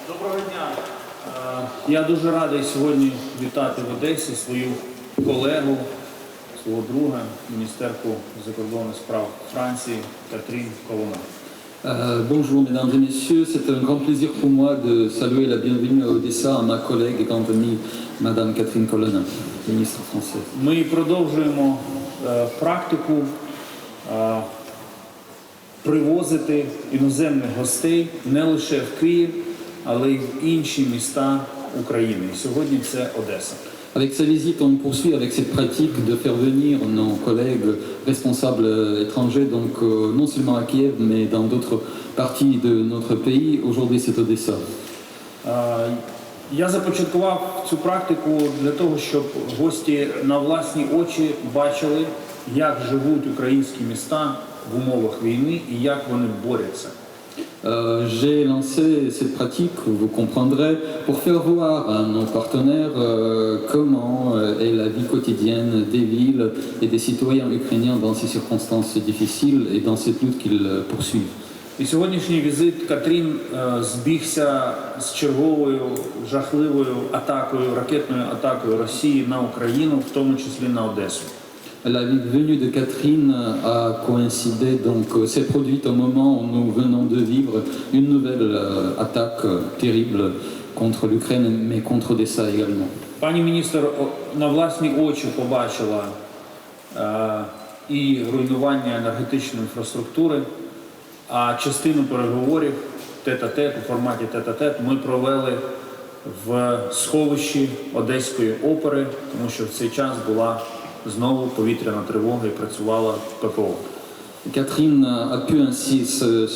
Доброго дня. Я дуже радий сьогодні вітати в Одесі свою колегу, свого друга, міністерку закордонних справ Франції Катрін Колона. Bonjour mesdames et messieurs, c'est un grand plaisir pour moi de saluer la bienvenue à Odessa à ma collègue et grande amie Madame Catherine Colonna, ministre française. Ми продовжуємо практику привозити іноземних гостей не лише в Київ, але й в інші міста України. Сьогодні це Одеса. Avec sa visite, on poursuit avec cette pratique de faire venir nos collègues responsables étrangers, donc non seulement à Kiev, mais dans d'autres parties de notre pays. Aujourd'hui, c'est Odessa. Я започаткував цю практику для того, щоб гості на власні очі бачили, як живуть українські міста в умовах війни і як вони борються. J'ai lancé cette pratique, vous comprendrez, pour faire voir à nos partenaires comment est la vie quotidienne des villes et des citoyens ukrainiens dans ces circonstances difficiles et dans cette lutte qu'ils poursuivent. І сьогоднішній візит Катрін збігся з черговою жахливою атакою, ракетною атакою Росії на Україну, в тому числі на Одесу. La venue de Catherine a coïncidé, donc s'est produite au moment où nous venons de vivre une nouvelle attaque terrible contre l'Ukraine, mais contre Odessa également. Пані міністр на власні очі побачила і руйнування енергетичної інфраструктури, а частину переговорів тет-а-тет, у форматі тет-а-тет ми провели в сховищі Одеської опери, тому що в цей час була знову повітряна тривога і працювала ППО. Catherine a pu ainsi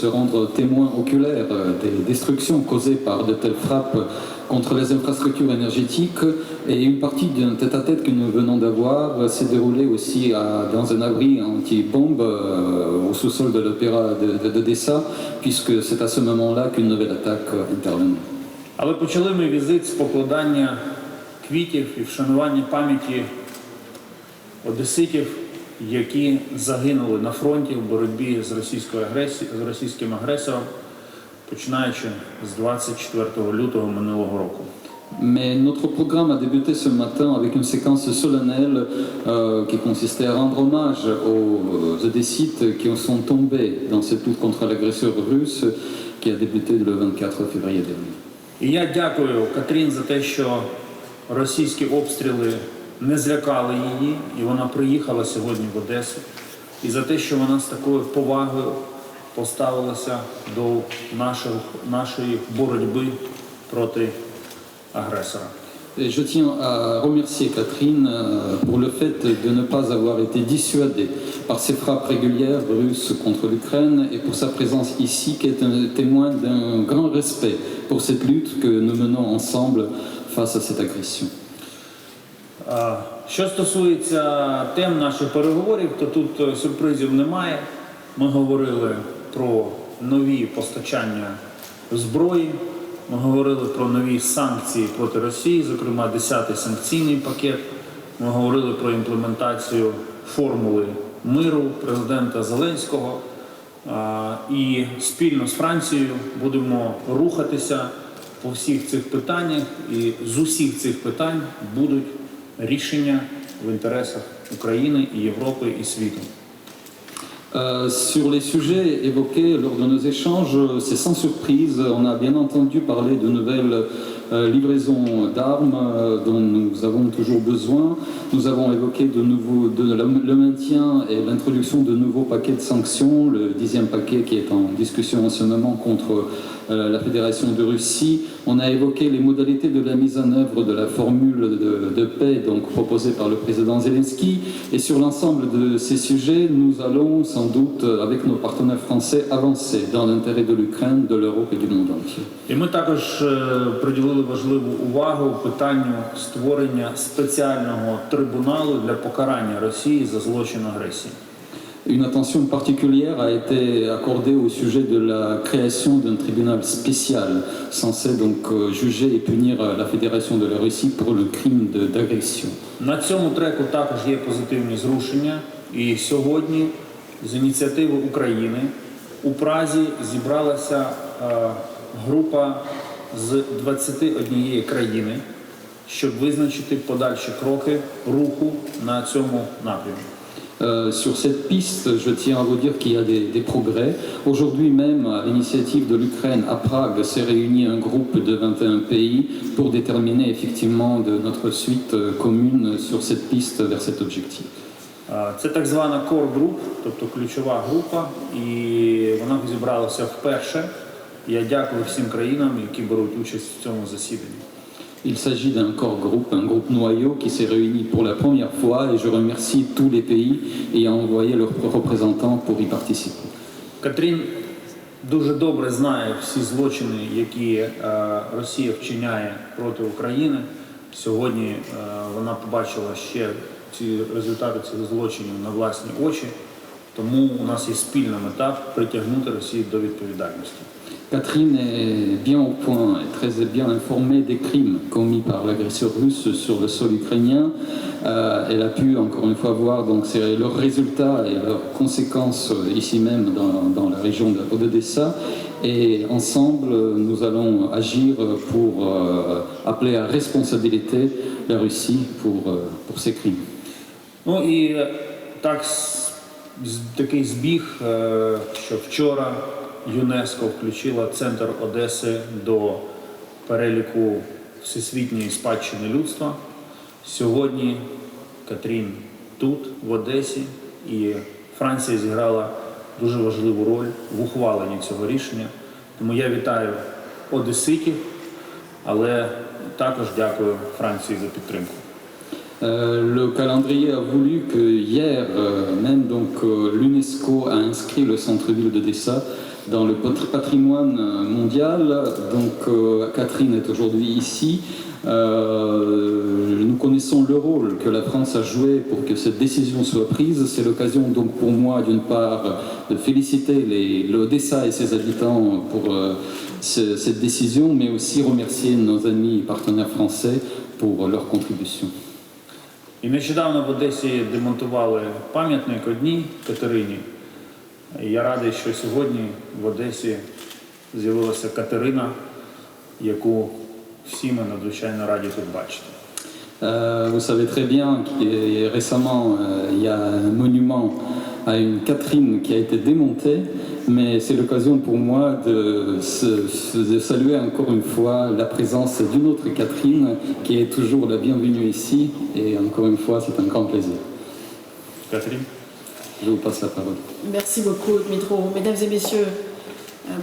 se rendre témoin oculaire des destructions causées par de telles frappes contre les infrastructures énergétiques, et une partie d'un tête-à-tête que nous venons d'avoir s'est déroulée aussi dans un abri anti-bombe au sous-sol de l'opéra d'Odessa, puisque c'est à ce moment-là qu'une nouvelle attaque intervenait. Але почали ми візит з покладання квітів і вшанування пам'яті одеситів, які загинули на фронті в боротьбі з російським агресором, починаючи з 24 лютого минулого року. Mais notre programme a débuté ce matin avec une séquence solennelle qui consistait à rendre hommage aux Odessites qui sont tombés dans cette lutte contre l'agresseur russe qui a débuté le 24 février dernier. І я дякую Катрін за те, що російські обстріли не злякали її, і вона приїхала сьогодні в Одесу, і за те, що вона з такою повагою поставилася до нашої боротьби проти агресора. Et je tiens à remercier Catherine pour le fait de ne pas avoir été dissuadée par ces frappes régulières russes contre l'Ukraine et pour sa présence ici qui est un témoin d'un grand respect pour cette lutte que nous menons ensemble face à cette agression. Що стосується тем наших переговорів, то тут сюрпризів немає. Ми говорили про нові постачання зброї, ми говорили про нові санкції проти Росії, зокрема 10-й санкційний пакет. Ми говорили про імплементацію формули миру президента Зеленського. І спільно з Францією будемо рухатися по всіх цих питаннях, і з усіх цих питань будуть рішення в інтересах України і Європи і світу. Sur les sujets évoqués lors de nos échanges, c'est sans surprise, on a bien entendu parler de nouvelles livraisons d'armes dont nous avons toujours besoin. Nous avons évoqué le maintien et l'introduction de nouveaux paquets de sanctions, le 10e paquet qui est en discussion en ce moment contre la Fédération de Russie. On a évoqué les modalités de la mise en œuvre de la formule de paix donc proposée par le président Zelensky. Et sur l'ensemble de ces sujets, nous allons sans doute, avec nos partenaires français, avancer dans l'intérêt de l'Ukraine, de l'Europe et du monde entier. І ми також приділили важливу увагу питанню створення спеціального трибуналу для покарання Росії за злочин агресії. Une attention particulière a été accordée au sujet de la création d'un tribunal spécial censé donc juger et punir la Fédération de la Russie pour le crime d'agression. На цьому треку також є позитивні зрушення, і сьогодні з ініціативи України у Празі зібралася група з 21 країни, щоб визначити подальші кроки руху на цьому напрямі. Sur cette piste, je tiens à vous dire qu'il y a des progrès. Aujourd'hui même, à l'initiative de l'Ukraine, à Prague, s'est réuni un groupe de 21 pays pour déterminer effectivement de notre suite commune sur cette piste vers cet objectif. Це так звана core group, тобто ключова група, і вона зібралася вперше. Я дякую всім країнам, які беруть участь в цьому засіданні. Il s'agit d'un core groupe, un groupe noyau qui s'est réuni pour la première fois et je remercie tous les pays ayant envoyé leurs représentants pour y participer. Катрін дуже добре знає всі злочини, які Росія вчиняє проти України. Сьогодні вона побачила ще ці результати цих злочинів на власні очі, тому у нас є спільна мета притягнути Росію до відповідальності. Catherine est bien au point et très bien informée des crimes commis par l'agresseur russe sur le sol ukrainien. Elle a pu encore une fois voir donc leurs résultats et leurs conséquences ici même dans la région d'Odessa. Et ensemble, nous allons agir pour appeler à responsabilité la Russie pour ces crimes. Ну і так, такий збіг, що вчора ЮНЕСКО включила центр Одеси до переліку всесвітньої спадщини людства. Сьогодні Катрін тут, в Одесі, і Франція зіграла дуже важливу роль в ухваленні цього рішення. Тому я вітаю одеситів, але також дякую Франції за підтримку. Le calendrier a voulu que hier, même donc l'UNESCO a inscrit le centre-ville d'Odessa dans le patrimoine mondial. Donc Catherine est aujourd'hui ici. Nous connaissons le rôle que la France a joué pour que cette décision soit prise. C'est l'occasion donc pour moi d'une part de féliciter l'Odessa et ses habitants pour cette décision, mais aussi remercier nos amis et partenaires français pour leur contribution. І нещодавно в Одесі демонтували пам'ятник одній Катерині. І я радий, що сьогодні в Одесі з'явилася Катерина, яку всі ми надзвичайно раді тут бачити. Vous savez très bien que récemment, il y a un monument à une Catherine qui a été démonté, mais c'est l'occasion pour moi de saluer encore une fois la présence d'une autre Catherine qui est toujours la bienvenue ici, et encore une fois, c'est un grand plaisir. Catherine. Je vous passe la parole. Merci beaucoup, Dmitro. Mesdames et messieurs,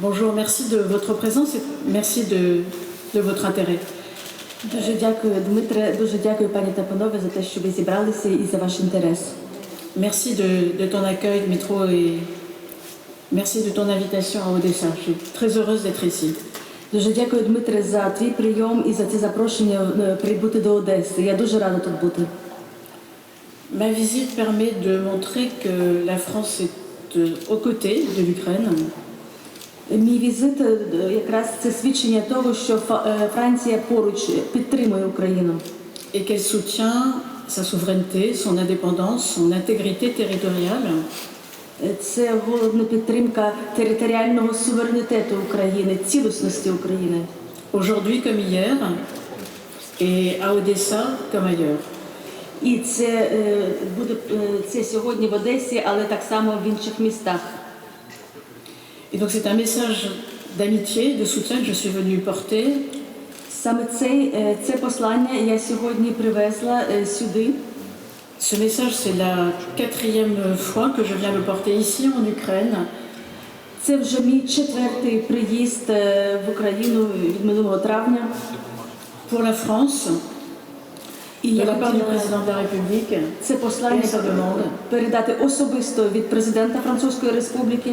bonjour, merci de votre présence et merci de votre intérêt. Дуже дякую, Дмитре, дуже дякую, пані та панове, за те, що ви зібралися і за ваш інтерес. Merci de ton accueil, Dmitro, et merci de ton invitation à Odessa. Je suis très heureuse d'être ici. Дуже дякую, Дмитре, за твій прийом і за це запрошення прибути до Одеси. Я дуже рада тут бути. Ma visite permet de montrer que la France est aux côtés de l'Ukraine. Мій візит якраз це свідчення того, що Франція поруч підтримує Україну. Et qu'elle soutient sa souveraineté, son indépendance, son intégrité territoriale. Це головна підтримка територіального суверенітету України, цілісності України. Aujourd'hui comme hier, et à Odessa comme ailleurs. І це буде сьогодні в Одесі, але так само в інших містах. Et donc c'est un message d'amitié, de soutien que je suis venue porter. Саме це послання я сьогодні привезла сюди. Ce message, c'est la 4e fois que je viens le porter ici en Ukraine. Це вже мій 4-й приїзд в Україну від минулого травня. Pour la France, de la part du président de la République, це послання передати особисто від президента Французької Республіки.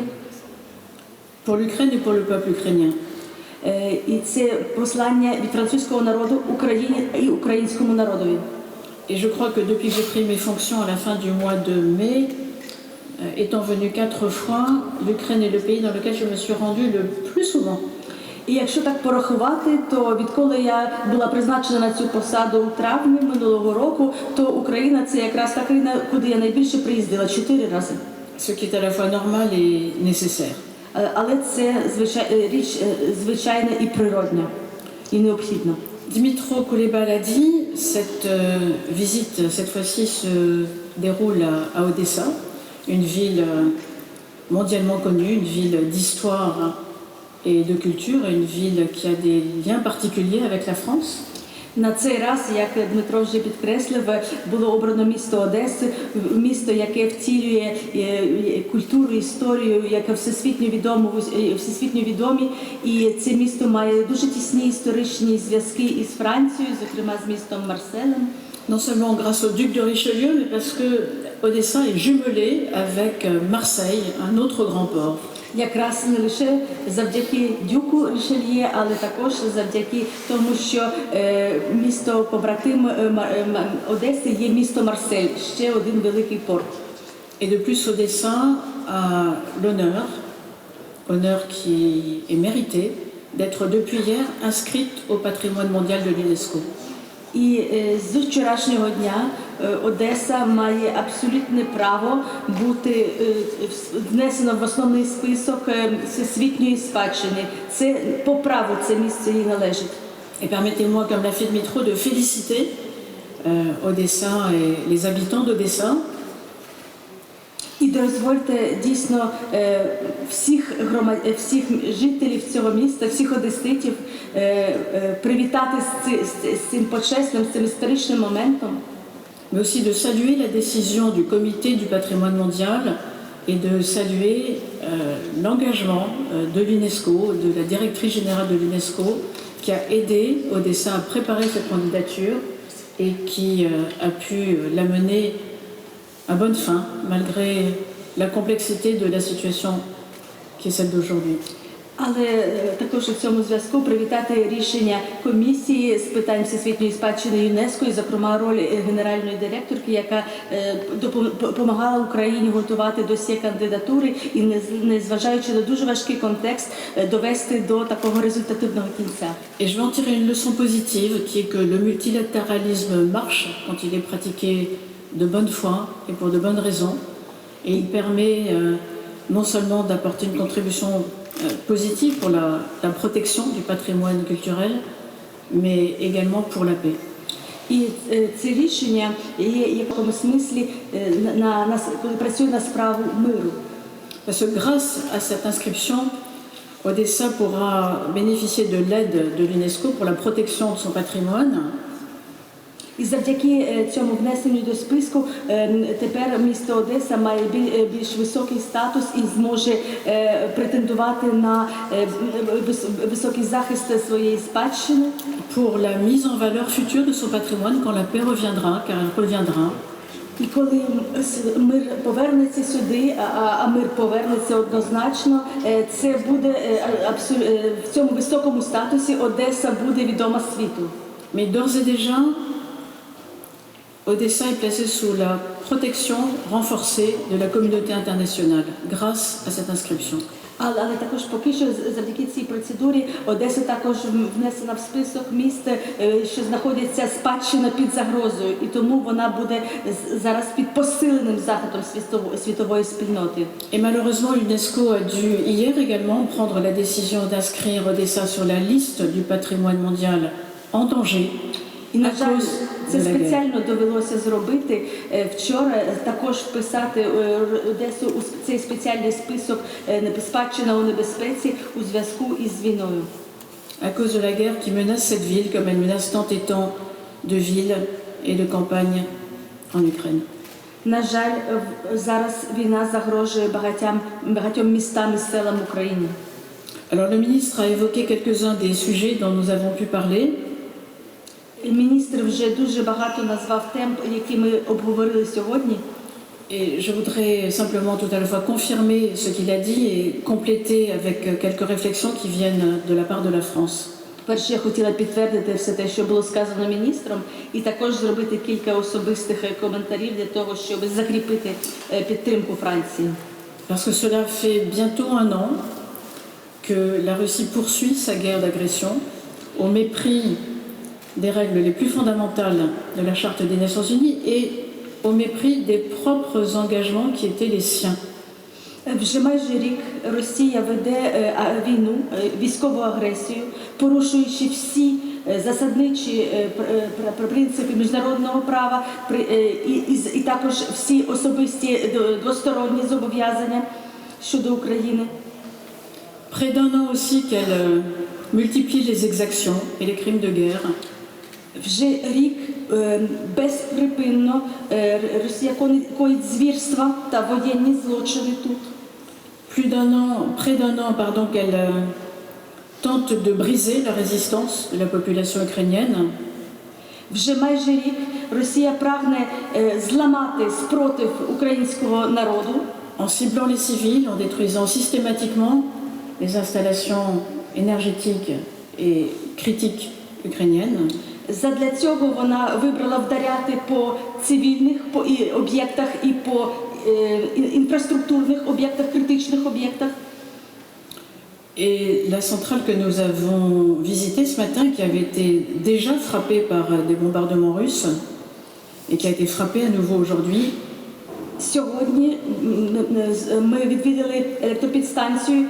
Pour l'Ukraine et pour le peuple ukrainien. І це послання від французького народу Україні і українському народові. Et je crois que depuis que j'ai pris mes fonctions à la fin du mois de mai, étant venu 4 fois, l'Ukraine est le pays dans lequel je me suis rendue le plus souvent. І якщо так порахувати, то відколи я була призначена на цю посаду у травні минулого року, то Україна – це якраз та країна, куди я найбільше приїздила 4 рази. Ce qui est à la fois normal et nécessaire. Але це річ звичайна і природна. і необхідно. Dimitro Kuleba l'a dit, cette visite, cette fois-ci, se déroule à Odessa, une ville mondialement connue, une ville d'histoire et de culture, une ville qui a des liens particuliers avec la France. На цей раз, як Дмитро вже підкреслив, було обрано місто Одеси, місто, яке втілює культуру, історію, яке всесвітньо відомі, і це місто має дуже тісні історичні зв'язки із Францією, зокрема з містом Марселем. Non seulement grâce au duc de Richelieu, mais parce que Odessa est jumelée avec Marseille, un autre grand port. Якраз не лише завдяки дюку Рішельє, але також завдяки тому, що місто побратим Одеси є місто Марсель, ще один великий порт. Et de plus, Odessa a l'honneur qui est mérité, d'être depuis hier inscrite au patrimoine mondial de l'UNESCO. І з вчорашнього дня Одеса має абсолютне право бути внесено в основний список всесвітньої спадщини. Це по праву це місце їй належить. Et permettez-moi, comme l'a fait Dimitro, de féliciter Odessa et les habitants d'Odessa. І дозвольте дійсно всіх жителів цього міста, всіх одеситів привітати з цим почесним, з цим історичним моментом. Mais aussi de saluer la décision du comité du patrimoine mondial et de saluer l'engagement de l'UNESCO, de la directrice générale de l'UNESCO, qui a aidé Odessa à préparer cette candidature et qui a pu la mener à bonne fin, malgré la complexité de la situation qui est celle d'aujourd'hui. Але також у цьому зв'язку привітати рішення комісії з питань всесвітньої спадщини ЮНЕСКО і, зокрема, роль генеральної директорки, яка допомагала Україні готувати досьє кандидатури і, незважаючи на дуже важкий контекст, довести до такого результативного кінця. Et je vais en tirer une leçon positive, qui est que le multilatéralisme marche quand il est pratiqué de bonne foi et pour de bonnes raisons. Et il permet non seulement d'apporter une contribution positive pour la protection du patrimoine culturel, mais également pour la paix. І це рішення є в якомусь смислі, коли працює на справу миру. Parce que grâce à cette inscription, Odessa pourra bénéficier de l'aide de l'UNESCO pour la protection de son patrimoine. І завдяки цьому внесенню до списку тепер місто Одеса має більш високий статус і зможе претендувати на високий захист своєї спадщини. Pour la mise en valeur future de son patrimoine quand la paix reviendra, car elle reviendra. І коли мир повернеться сюди, а мир повернеться однозначно, це буде в цьому високому статусі Одеса буде відома світу. Mais d'ores et déjà, Odessa est placée sous la protection renforcée de la communauté internationale grâce à cette inscription. Але також поки що завдяки цій процедурі Одеса також внесена в список міст, що знаходяться спадщина під загрозою, і тому вона буде зараз під посиленим захистом світової спільноти. Et malheureusement, l'UNESCO a dû hier également prendre la décision d'inscrire Odessa sur la liste du patrimoine mondial en danger. І, на жаль, це спеціально довелося зробити вчора, також вписати Одесу у цей спеціальний список спадщина у небезпеці у зв'язку із війною. À cause de la guerre qui menace cette ville, comme elle menace tant et tant de villes et de campagnes en Ukraine. На жаль, зараз війна загрожує багатьом містам і селам України. Alors le ministre a évoqué quelques-uns des sujets dont nous avons pu parler. Міністр вже дуже багато назвав тем, які ми обговорили сьогодні. Et je voudrais simplement tout à la fois confirmer ce qu'il a dit et compléter avec quelques réflexions qui viennent de la part de la France. Перше, я хотіла підтвердити все те, що було сказано міністром, і також зробити кілька особистих коментарів для того, щоб закріпити підтримку Франції. Parce que cela fait bientôt un an que la Russie poursuit sa guerre d'agression au mépris des règles les plus fondamentales de la Charte des Nations Unies et au mépris des propres engagements qui étaient les siens. Вже майже рік Росія веде війну, військову агресію, порушуючи всі засадничі принципи міжнародного права і також всі особисті двосторонні зобов'язання щодо України. Près d'un an aussi qu'elle multiplie les exactions et les crimes de guerre. Вже рік безприпинно Росія коїть звірства та воєнні злочини тут. Près d'un an, pardon, qu'elle tente de briser la résistance de la population ukrainienne. Вже майже рік Росія прагне зламати спротив українського народу. En ciblant les civils, en détruisant systématiquement les installations énergétiques et critiques ukrainiennes. Задля цього вона вибрала вдаряти по цивільних об'єктах і по інфраструктурних об'єктах, критичних об'єктах. Et la centrale que nous avons visitée ce matin, qui avait été déjà frappée par des bombardements russes et qui a été frappée à nouveau aujourd'hui, Сьогодні ми відвідали електропідстанцію,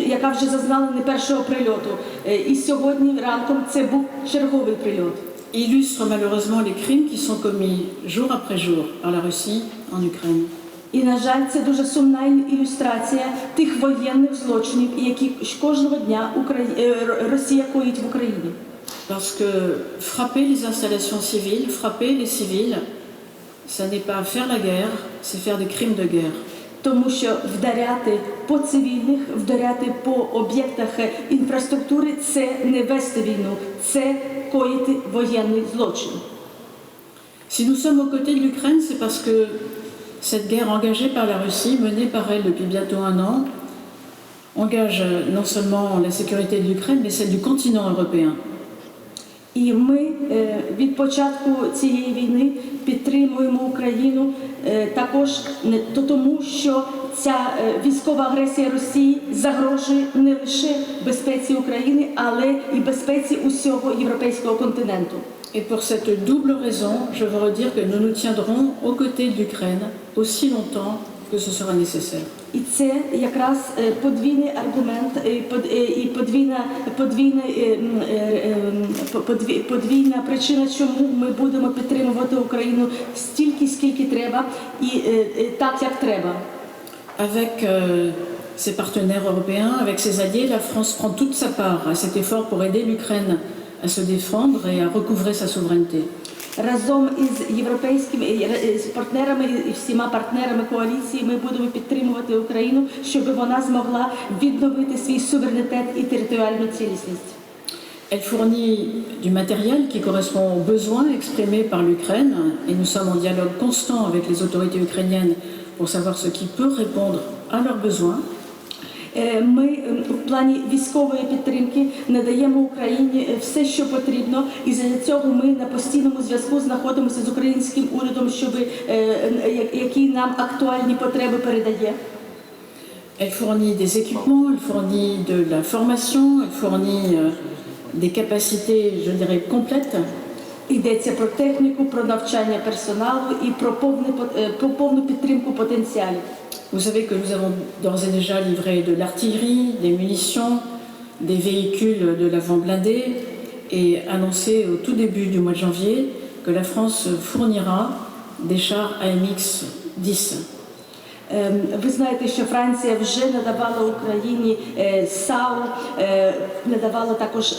яка вже зазнала не першого прильоту. І сьогодні ранком це був черговий прильот. illustre malheureusement les crimes qui sont commis jour après jour par la Russie en Ukraine. І, на жаль, це дуже сумна ілюстрація тих воєнних злочинів, які кожного дня Росія коїть в Україні. Parce que frapper les installations civiles, frapper les civils, ça n'est pas faire la guerre, c'est faire des crimes de guerre. Тому що вдаряти по цивільних, вдаряти по об'єктах інфраструктури – це не вести війну, це коїти воєнний злочин. Si nous sommes aux côtés de l'Ukraine, c'est parce que cette guerre engagée par la Russie, menée par elle depuis bientôt un an, engage non seulement la sécurité de l'Ukraine, mais celle du continent européen. І ми від початку цієї війни підтримуємо Україну також тому, що ця військова агресія Росії загрожує не лише безпеці України, але і безпеці усього європейського континенту. Et pour cette double raison, je veux redire que nous nous tiendrons aux côtés de l'Ukraine aussi longtemps que ce sera nécessaire. І це якраз подвійний аргумент і подвійна причина, чому ми будемо підтримувати Україну стільки, скільки треба, і так, як треба. Avec ses partenaires européens, avec ses alliés, la France prend toute sa part à cet effort pour aider l'Ukraine à se défendre et à recouvrer sa souveraineté. Разом із європейськими партнерами і всіма партнерами коаліції ми будемо підтримувати Україну, щоб вона змогла відновити свій суверенітет і територіальну цілісність. Elle fournit du matériel qui correspond aux besoins exprimés par l'Ukraine et nous sommes en dialogue constant avec les autorités ukrainiennes pour savoir ce qui peut répondre à leurs besoins. Ми в плані військової підтримки надаємо Україні все, що потрібно, і для цього ми на постійному зв'язку знаходимося з українським урядом, які нам актуальні потреби передає. Elle fournit des équipements, elle fournit de la formation, elle fournit des capacités, je dirais, complètes. Йдеться про техніку, про навчання персоналу і про повну підтримку потенціалів. Vous savez que nous avons d'ores et déjà livré de l'artillerie, des munitions, des véhicules de l'avant blindé et annoncé au tout début du mois de janvier que la France fournira des chars AMX 10. Ви знаєте, що Франція вже надавала Україні САУ, надавала також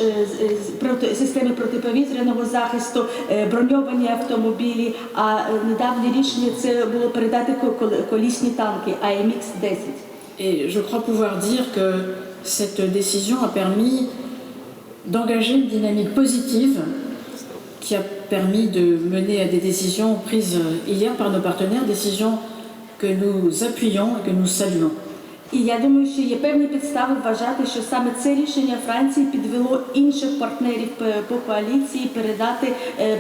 системи протиповітряного захисту, броньовані автомобілі, а недавнє рішення це було передати колісні танки AMX-10. Et je crois pouvoir dire que cette décision a permis d'engager une dynamique positive qui a permis de mener à des décisions prises hier par nos partenaires, décisions que nous appuyons et que nous saluons. І я думаю, що є певні підстави вважати, що саме це рішення Франції підвело інших партнерів по коаліції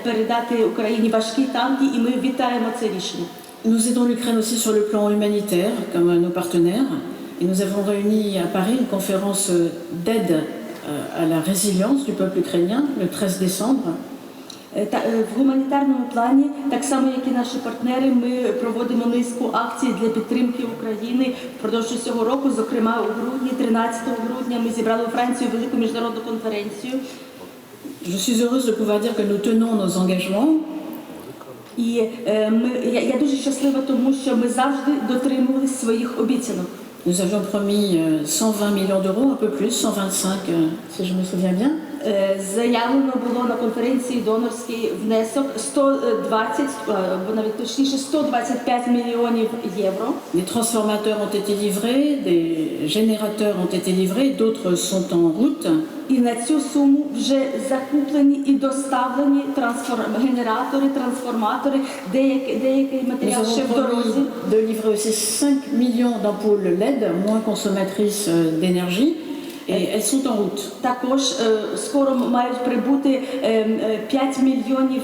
передати Україні важкі танки, і ми вітаємо це рішення. Nous aidons l'Ukraine aussi sur le plan humanitaire, comme nos partenaires, et nous avons réuni à Paris une conférence d'aide à la résilience du peuple ukrainien le 13 décembre. В гуманітарному плані, так само як і наші партнери, ми проводимо низку акцій для підтримки України впродовж цього року. Зокрема, у грудні, 13 грудня, ми зібрали у Франції велику міжнародну конференцію. Je suis heureuse de pouvoir dire que nous tenons nos engagements. І я дуже щаслива, тому що ми завжди дотримувалися своїх обіцянок. Nous avions promis 120 millions d'euros, un peu plus, 125 si je me souviens bien. Заявлено було на конференції донорський внесок 120, або навіть точніше 125 мільйонів євро. Des transformateurs ont été livrés, des générateurs ont été livrés, d'autres sont en route. І на цю суму вже закуплені і доставлені генератори, трансформатори, деякий Nous матеріал ще avons в дорозі. promis de livrer aussi 5 millions d'ampoules LED, moins consommatrices d'énergie, et elles sont en route. Також скоро мають прибути 5 мільйонів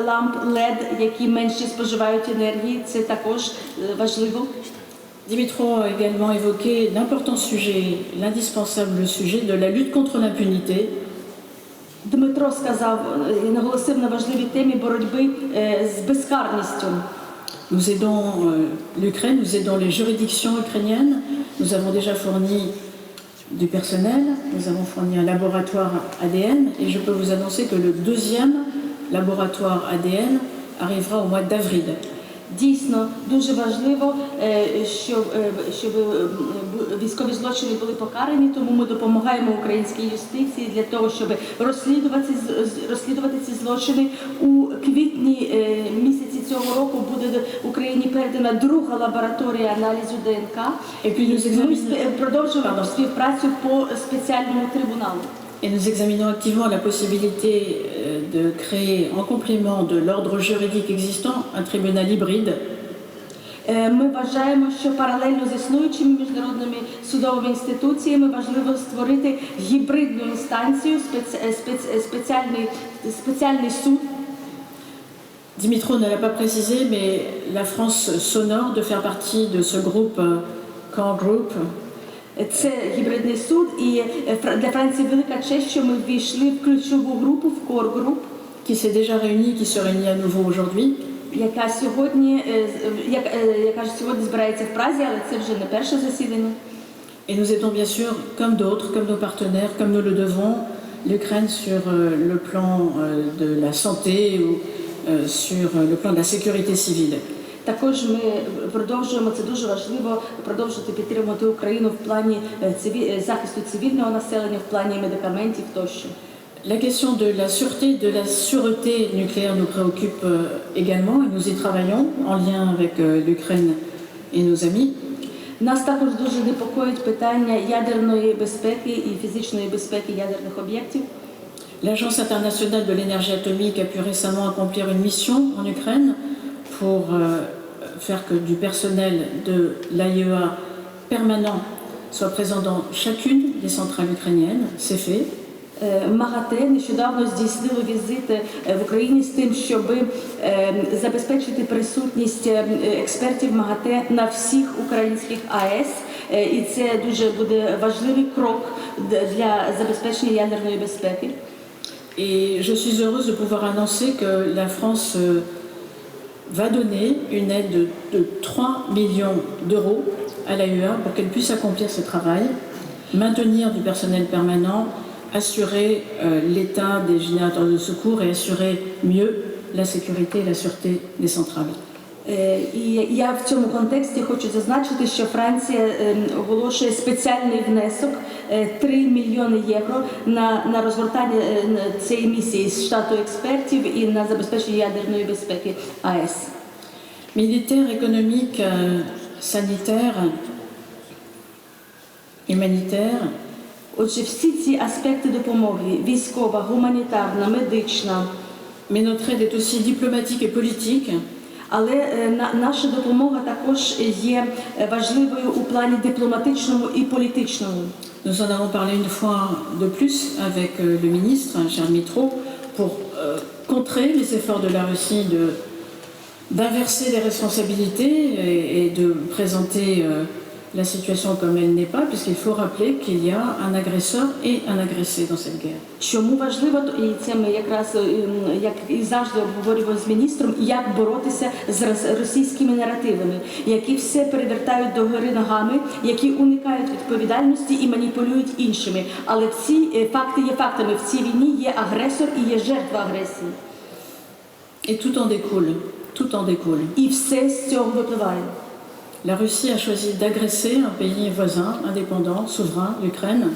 ламп LED, які менше споживають енергії. Це також важливо. Dimitro a également évoqué l'important sujet, l'indispensable sujet de la lutte contre l'impunité. Дмитро сказав і наголосив на важливій темі боротьби з безкарністю. Nous aidons l'Ukraine, nous aidons les juridictions ukrainiennes. Nous avons déjà fourni du personnel, nous avons fourni un laboratoire ADN et je peux vous annoncer que le deuxième laboratoire ADN arrivera au mois d'avril. Дійсно, дуже важливо, щоб військові злочини були покарані, тому ми допомагаємо українській юстиції для того, щоб розслідувати ці злочини. У квітні місяці цього року буде Україні передана друга лабораторія аналізу ДНК. Ми продовжуємо співпрацю по спеціальному трибуналу. Et nous examinons activement la possibilité de créer, en complément de l'ordre juridique existant, un tribunal hybride. Ми вважаємо, що паралельно з існуючими міжнародними судовими інституціями важливо створити гібридну інстанцію, спеціальний суд. Dimitro ne l'a pas précisé, mais la France s'honore de faire partie de ce groupe Core Group. Це гібридний суд, і для Франції велика честь, що ми ввійшли в ключову групу, в Core Group, qui s'est déjà réunie, qui se réunit à nouveau aujourd'hui. яка сьогодні збирається в Празі, але це вже не перше засідання. Et nous aidons bien sûr, comme d'autres, comme nos partenaires, comme nous le devons, l'Ukraine sur le plan de la santé ou sur le plan de la sécurité civile. Також ми продовжуємо, це дуже важливо, продовжувати підтримувати Україну в плані захисту цивільного населення, в плані медикаментів тощо. La question de la sûreté nucléaire nous préoccupe également et nous y travaillons en lien avec l'Ukraine et nos amis. Нас також дуже непокоїть питання ядерної безпеки і фізичної безпеки ядерних об'єктів. L'Agence internationale de l'énergie atomique a pu récemment accomplir une mission en Ukraine pour faire que du personnel de l'AIEA permanent soit présent dans chacune des centrales ukrainiennes. C'est fait. МАГАТЕ нещодавно здійснило візит в Україні з тим, щоб забезпечити присутність експертів МАГАТЕ на всіх українських АЕС. І це дуже буде важливий крок для забезпечення ядерної безпеки. Et je suis heureuse de pouvoir annoncer que la France va donner une aide de 3 millions d'euros à l'AIEA pour qu'elle puisse accomplir ce travail, maintenir du personnel permanent, assurer l'état des générateurs de secours et assurer mieux la sécurité et la sûreté des centrales. І я в цьому контексті хочу зазначити, що Франція оголошує спеціальний внесок 3 мільйони євро на розгортання цієї місії з штату експертів і на забезпечення ядерної безпеки АЕС. Militaire, économique, sanitaire, humanitaire. Отже, всі ці аспекти допомоги – військова, гуманітарна, медична. Mais notre aide est aussi diplomatique et politique. Але наша допомога також є важливою у плані дипломатичному і політичному. Nous en avons parlé une fois de plus avec le ministre, Charles Mitro, pour contrer les efforts de la Russie d'inverser les responsabilités et de présenter la situation comme elle n'est pas, puisqu'il faut rappeler qu'il y a un agresseur et un agressé dans cette guerre. Чому важливо, і це ми якраз, як і завжди обговорювали з міністром, як боротися з російськими наративами, які все перевертають до гори ногами, які уникають відповідальності і маніпулюють іншими. Але всі факти є фактами. В цій війні є агресор і є жертва агресії. Et tout en découle, tout en découle. І все з цього випливає. La Russie a choisi d'agresser un pays voisin, indépendant, souverain, l'Ukraine.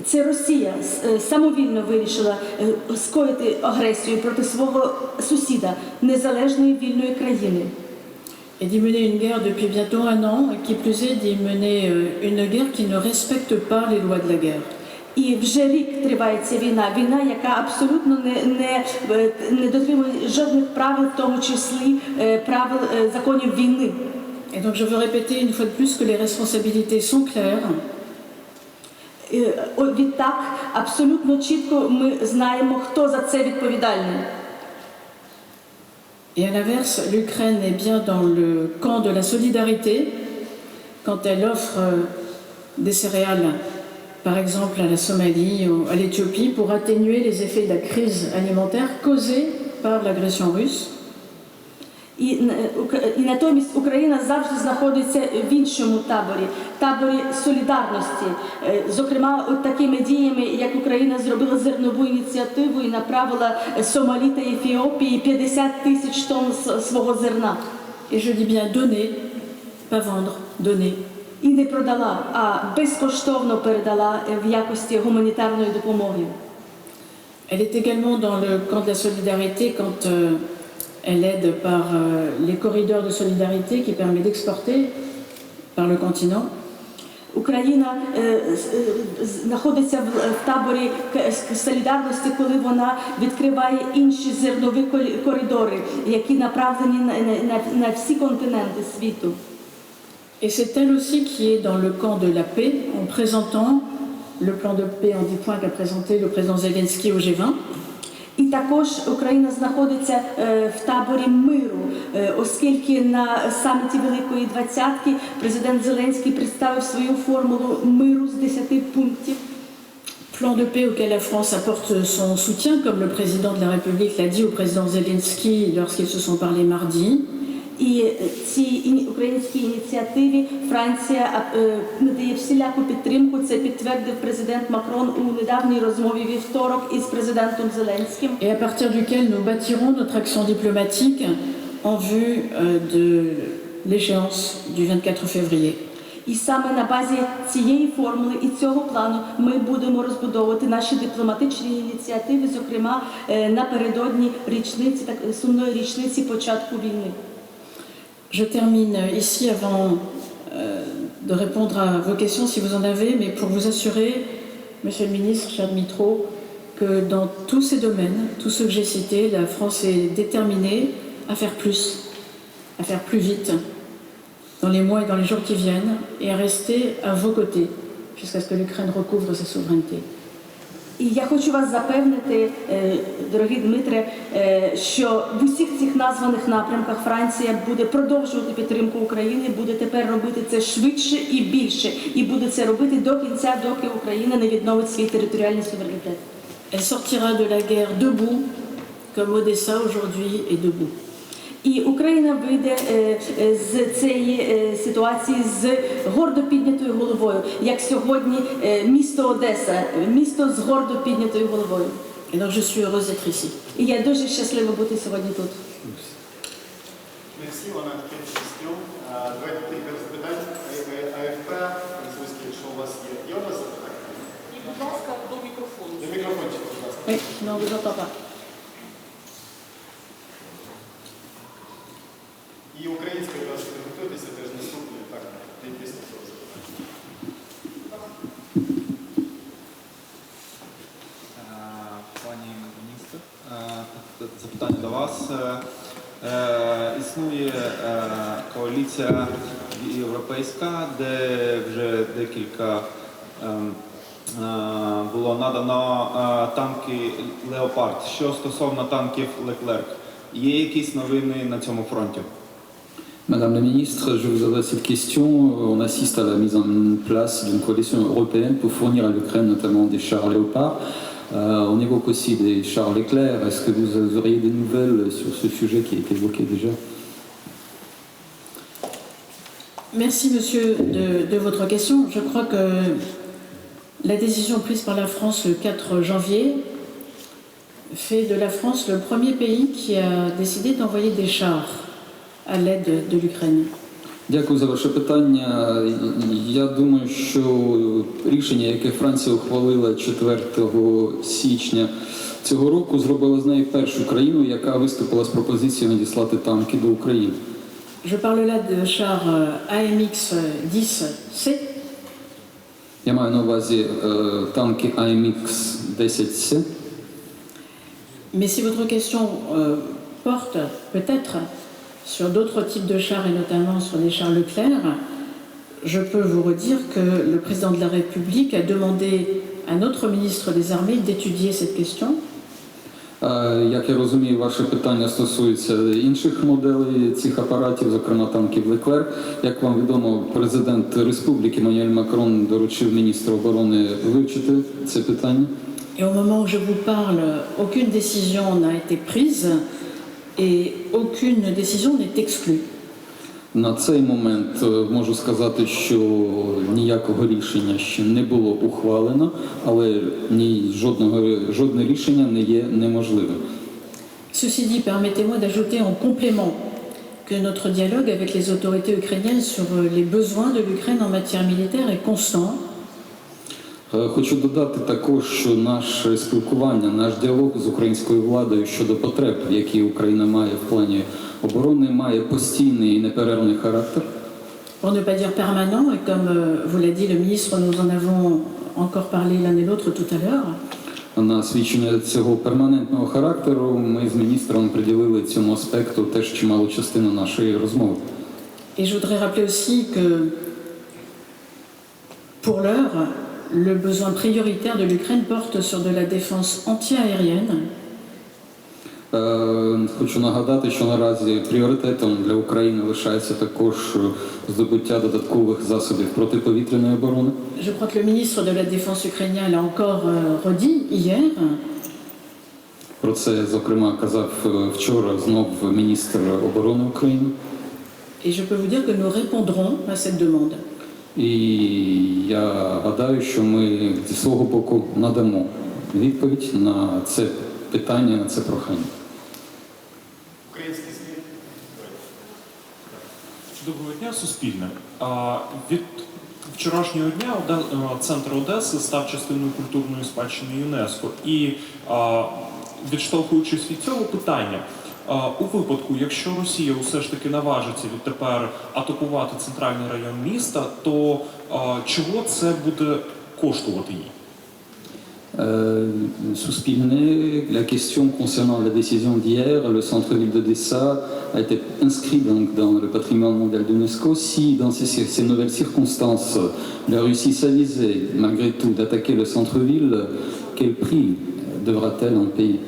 Це Росія самовільно вирішила скоїти агресію проти свого сусіда, незалежної вільної країни. Et d'y mener une guerre depuis bientôt un an, et qui plus est d'y mener une guerre qui ne respecte pas les lois de la guerre. І вже рік триває ця війна, яка абсолютно не дотримує жодних правил, в тому числі правил законів війни. Et donc je veux répéter une fois de plus que les responsabilités sont claires. Відтак, абсолютно чітко ми знаємо, хто за це відповідальний. Et à l'inverse, l'Ukraine est bien dans le camp de la solidarité quand elle offre des céréales, par exemple à la Somalie ou à l'Éthiopie, pour atténuer les effets de la crise alimentaire causée par l'agression russe. І натомість Україна завжди знаходиться в іншому таборі солідарності. Зокрема, от такими діями, як Україна зробила зернову ініціативу і направила Сомалі та Ефіопії 50 тисяч тонн свого зерна. Et je dis bien donner, pas vendre, donner. І не продала, а безкоштовно передала в якості гуманітарної допомоги. Elle est également dans le camp de la solidarité quand elle aide par les corridors de solidarité qui permet d'exporter par le continent. Україна знаходиться в таборі солідарності, коли вона відкриває інші зернові коридори, які направлені на всі континенти світу. Et c'est elle aussi qui est dans le camp de la paix en présentant le plan de paix en 10 points qu'a présenté le président Zelensky au G20. І також Україна знаходиться в таборі миру, оскільки на саміті Великої Двадцятки президент Зеленський представив свою формулу миру з 10 пунктів. Plan de paix auquel la France apporte son soutien, comme le président de la République l'a dit au président Zelensky lorsqu'ils se sont parlé mardi. І цій українській ініціативі Франція надає всіляку підтримку. Це підтвердив президент Макрон у недавній розмові вівторок із президентом Зеленським. Et à partir duquel nous bâtirons notre action diplomatique en vue de l'échéance du 24 février. І саме на базі цієї формули і цього плану ми будемо розбудовувати наші дипломатичні ініціативи, зокрема напередодні річниці, так сумної річниці початку війни. Je termine ici avant de répondre à vos questions si vous en avez, mais pour vous assurer, Monsieur le Ministre, cher Dmytro, que dans tous ces domaines, tous ceux que j'ai cités, la France est déterminée à faire plus vite, dans les mois et dans les jours qui viennent, et à rester à vos côtés, jusqu'à ce que l'Ukraine recouvre sa souveraineté. І я хочу вас запевнити, дорогий Дмитре, що в усіх цих названих напрямках Франція буде продовжувати підтримку України, буде тепер робити це швидше і більше, і буде це робити до кінця, доки Україна не відновить свій територіальний суверенітет. Elle sortira de la guerre debout, comme Odessa aujourd'hui est debout. І Україна вийде з цієї ситуації з гордо піднятою головою, як сьогодні місто Одеса, місто з гордо піднятою головою. Et donc je suis heureuse d'être ici. І я дуже щаслива бути сьогодні тут. Merci, on a quelques questions. Давайте кілька запитань. АФП, французьке, якщо у вас є. Є у вас запитання? І, будь ласка, до мікрофону. До мікрофончика, будь ласка. Oui, non, vous entends pas. І українською, будь ласка, готуйтеся, теж наступне. Так, ти після цього запитання. Пані міністр, запитання до вас. Існує коаліція європейська, де вже декілька було надано танки «Леопард». Що стосовно танків «Леклерк», є якісь новини на цьому фронті? Madame la ministre, je vous adresse cette question. On assiste à la mise en place d'une coalition européenne pour fournir à l'Ukraine notamment des chars Léopard. On évoque aussi des chars Leclerc. Est-ce que vous auriez des nouvelles sur ce sujet qui a été évoqué déjà? Merci, monsieur, de votre question. Je crois que la décision prise par la France le 4 janvier fait de la France le premier pays qui a décidé d'envoyer des chars à l'aide de l'Ukraine. Дякую за ваше питання. Я думаю, що рішення, яке Франція ухвалила 4 січня цього року, зробило з нею першу країну, яка виступила з пропозицією надіслати танки до України. Je parle là de chars AMX-10C. Я маю на увазі танки AMX-10C. Mais si votre question porte peut-être sur d'autres types de chars et notamment sur les chars Leclerc, je peux vous redire que le président de la République a demandé à notre ministre des Armées d'étudier cette question. Як я розумію, ваше питання стосується інших моделей цих апаратів, зокрема танків Leclerc. Як вам відомо, президент Республіки Еммануель Макрон доручив міністру оборони вивчити це питання. Et au moment où je vous parle, aucune décision n'a été prise et aucune décision n'est exclue. На цей момент можу сказати, що ніякого рішення ще не було ухвалено, але жодне рішення не є неможливим. Ceci dit, permettez-moi d'ajouter en complément que notre dialogue avec les autorités ukrainiennes sur les besoins de l'Ukraine en matière militaire est constant. Хочу додати також, що наше спілкування, наш діалог з українською владою щодо потреб, які Україна має в плані оборони, має постійний і неперервний характер. Pour ne pas dire permanent, et comme vous l'a dit le ministre, nous en avons encore parlé l'un et l'autre tout à l'heure. На свідчення цього перманентного характеру ми з міністром приділили цьому аспекту теж чималу частину нашої розмови. Et je voudrais rappeler aussi que pour l'heure, le besoin prioritaire de l'Ukraine porte sur de la défense antiaérienne. Хочу нагадати, що наразі пріоритетом для України лишається також здобуття додаткових засобів протиповітряної оборони. Je crois que le ministre de la Défense ukrainien l'a encore redit hier. Про це, зокрема, казав вчора знов міністр оборони України. Et je peux vous dire que nous répondrons à cette demande. І я гадаю, що ми зі свого боку надамо відповідь на це питання, на це прохання. Український слід. Доброго дня, Суспільне. Від вчорашнього дня центр Одеси став частиною культурної спадщини ЮНЕСКО. І відштовхуючись від цього питання, у випадку, якщо Росія усе ж таки наважиться відтепер атакувати центральний район міста, то чого це буде коштувати їй? Suspilné, la question concernant la décision d'hier, le centre-ville d'Odessa a été inscrit donc dans le patrimoine mondial de l'UNESCO. Si dans ces nouvelles circonstances, la Russie s'avisait malgré tout d'attaquer le centre-ville, quel prix devra-t-elle en payer?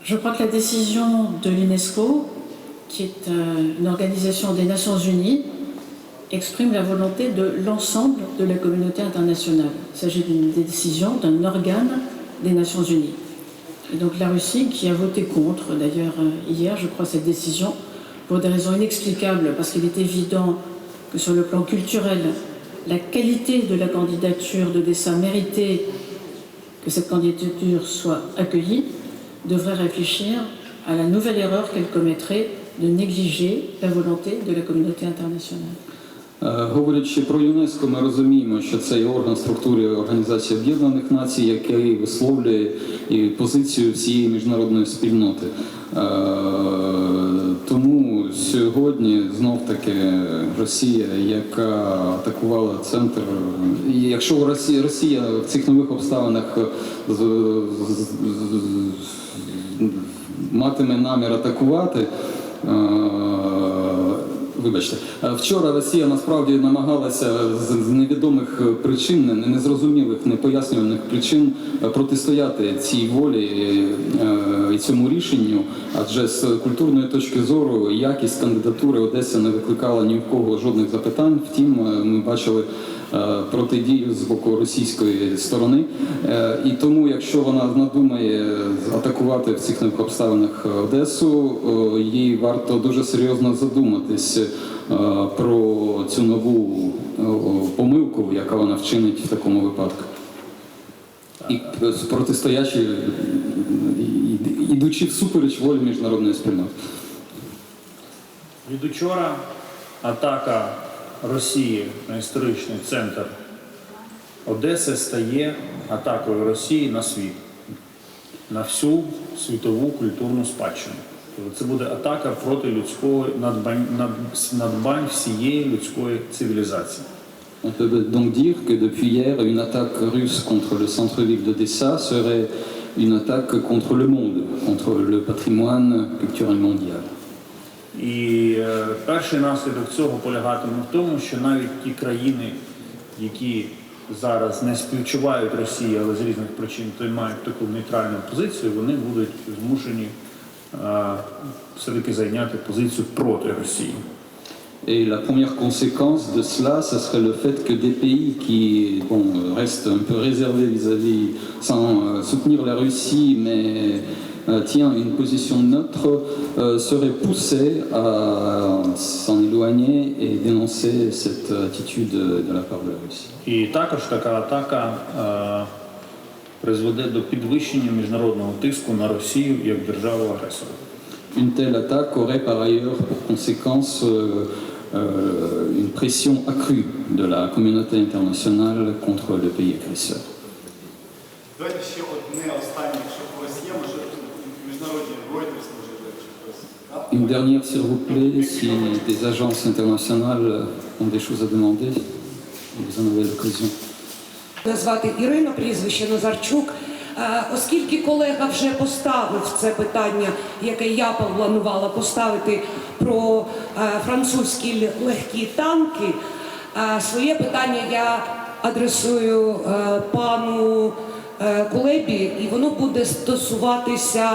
Je crois que la décision de l'UNESCO, qui est une organisation des Nations Unies, exprime la volonté de l'ensemble de la communauté internationale. Il s'agit d'une décision d'un organe des Nations Unies. Et donc la Russie, qui a voté contre, d'ailleurs hier, je crois, cette décision, pour des raisons inexplicables, parce qu'il est évident que sur le plan culturel, la qualité de la candidature d'Odessa méritait que cette candidature soit accueillie, devrait réfléchir à la nouvelle erreur qu'elle commettrait de négliger la volonté de la communauté internationale. Говорячи про ЮНЕСКО, ми розуміємо, що це є орган структури Організації Об'єднаних Націй, який висловлює і позицію всієї міжнародної спільноти. Тому сьогодні знов-таки Росія, яка атакувала центр, і якщо Росія в цих нових обставинах матиме намір атакувати, Вибачте, вчора Росія насправді намагалася з невідомих причин, незрозумілих, непояснюваних причин протистояти цій волі і цьому рішенню, адже з культурної точки зору якість кандидатури Одеси не викликала ні в кого жодних запитань. Втім, ми бачили протидію з боку російської сторони. І тому, якщо вона надумає атакувати в цих обставинах Одесу, їй варто дуже серйозно задуматись про цю нову помилку, яка вона вчинить в такому випадку. І протистоячи, ідучи всупереч волі міжнародної спільноти. Від учора атака Росії на історичний центр Одеси стає атакою Росії на світ, на всю світову культурну спадщину. Тобто це буде атака проти людського надбань всієї людської цивілізації. On peut donc dire que depuis hier, une attaque russe contre le centre-ville d'Odessa serait une attaque contre le monde, contre le patrimoine culturel mondial. І перший наслідок цього полягатиме в тому, що навіть ті країни, які зараз не співчувають Росії, але з різних причин мають таку нейтральну позицію, вони будуть змушені все-таки зайняти позицію проти Росії. Et la première conséquence de cela, ce serait le fait que des pays qui restent un peu réservés vis-à-vis, sans soutenir la Russie, mais tient une position neutre, seraient poussés à s'en éloigner et dénoncer cette attitude de la part de la Russie. І також така атака призведе до підвищення міжнародного тиску на Росію як державу-агресора. Une telle attaque aurait par ailleurs pour conséquence une pression accrue de la communauté internationale contre le pays agresseur. Давайте ще одне останнє, якщо у вас є, може міжнародні Reuters, може хтось. Une dernière, s'il vous plaît, si des agences internationales ont des choses à demander, vous en avez l'occasion. Звати Ірина, прізвище Назарчук. Оскільки колега вже поставив це питання, яке я планувала поставити про французькі легкі танки, своє питання я адресую пану Кулебі, і воно буде стосуватися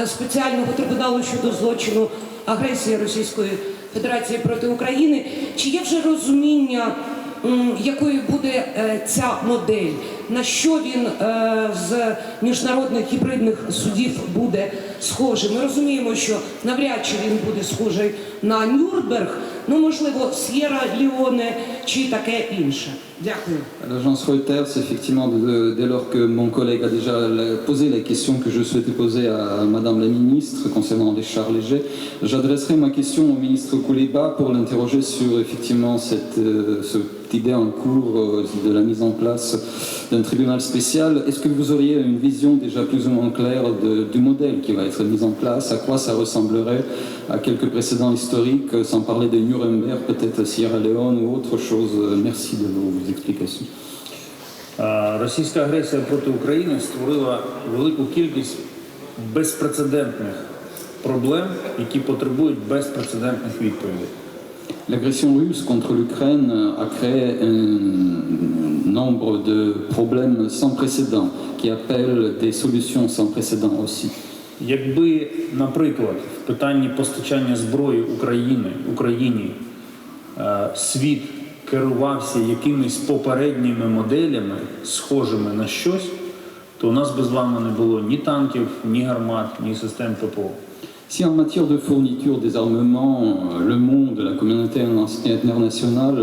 спеціального трибуналу щодо злочину агресії Російської Федерації проти України. Чи є вже розуміння, якою буде ця модель, на що він з міжнародних гібридних судів буде схожий? Ми розуміємо, що навряд чи він буде схожий на Нюрнберг, ну, можливо, С'єра-Леоне чи таке інше. Дякую. L'agence Reuters, effectivement, dès lors que mon collègue a déjà posé la question que je souhaitais poser à Madame la Ministre concernant les chars légers, j'adresserai ma question au ministre Kouleba pour l'interroger sur effectivement cette idée en cours de la mise en place d'un tribunal spécial. Est-ce que vous auriez une vision déjà plus ou moins claire du modèle qui va être mis en place, à quoi ça ressemblerait, à quelques précédents historiques, sans parler de Nuremberg, peut-être Sierra Leone ou autre chose? Merci de vos explications. Російська агресія проти України створила велику кількість безпрецедентних проблем, які потребують безпрецедентних відповідей. L'agression russe contre l'Ukraine a créé un nombre de problèmes sans précédent qui appellent des solutions sans précédent aussi. Якби, наприклад, в питанні постачання зброї Україні світ керувався якимись попередніми моделями, схожими на щось, то у нас би з вами не було ні танків, ні гармат, ні систем ППО. Si en matière de fourniture des armements, le monde, la communauté internationale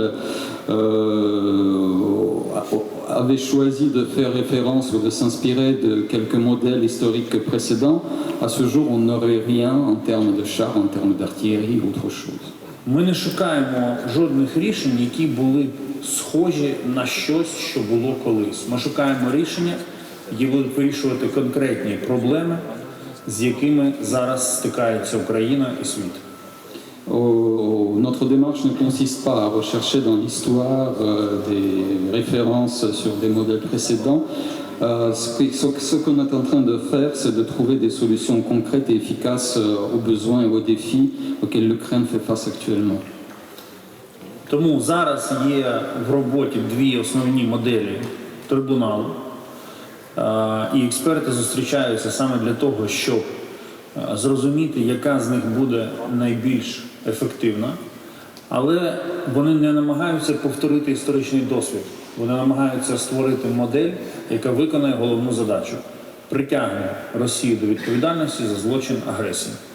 avait choisi de faire référence ou de s'inspirer de quelques modèles historiques précédents, à ce jour on n'aurait rien en termes de chars, en termes d'artillerie ou autre chose. Ми не шукаємо жодних рішень, які були схожі на щось, що було колись. Ми шукаємо рішення, які будуть вирішувати конкретні проблеми, з якими зараз стикається Україна і світ. Notre démarche ne consiste pas à rechercher dans l'histoire des références sur des modèles précédents. Ce qu'on est en train de faire, c'est de trouver des solutions concrètes et efficaces aux besoins et aux défis auxquels l'Ukraine fait face actuellement. Тому зараз є в роботі дві основні моделі трибуналу. І експерти зустрічаються саме для того, щоб зрозуміти, яка з них буде найбільш ефективна. Але вони не намагаються повторити історичний досвід. Вони намагаються створити модель, яка виконає головну задачу – притягне Росію до відповідальності за злочин агресії.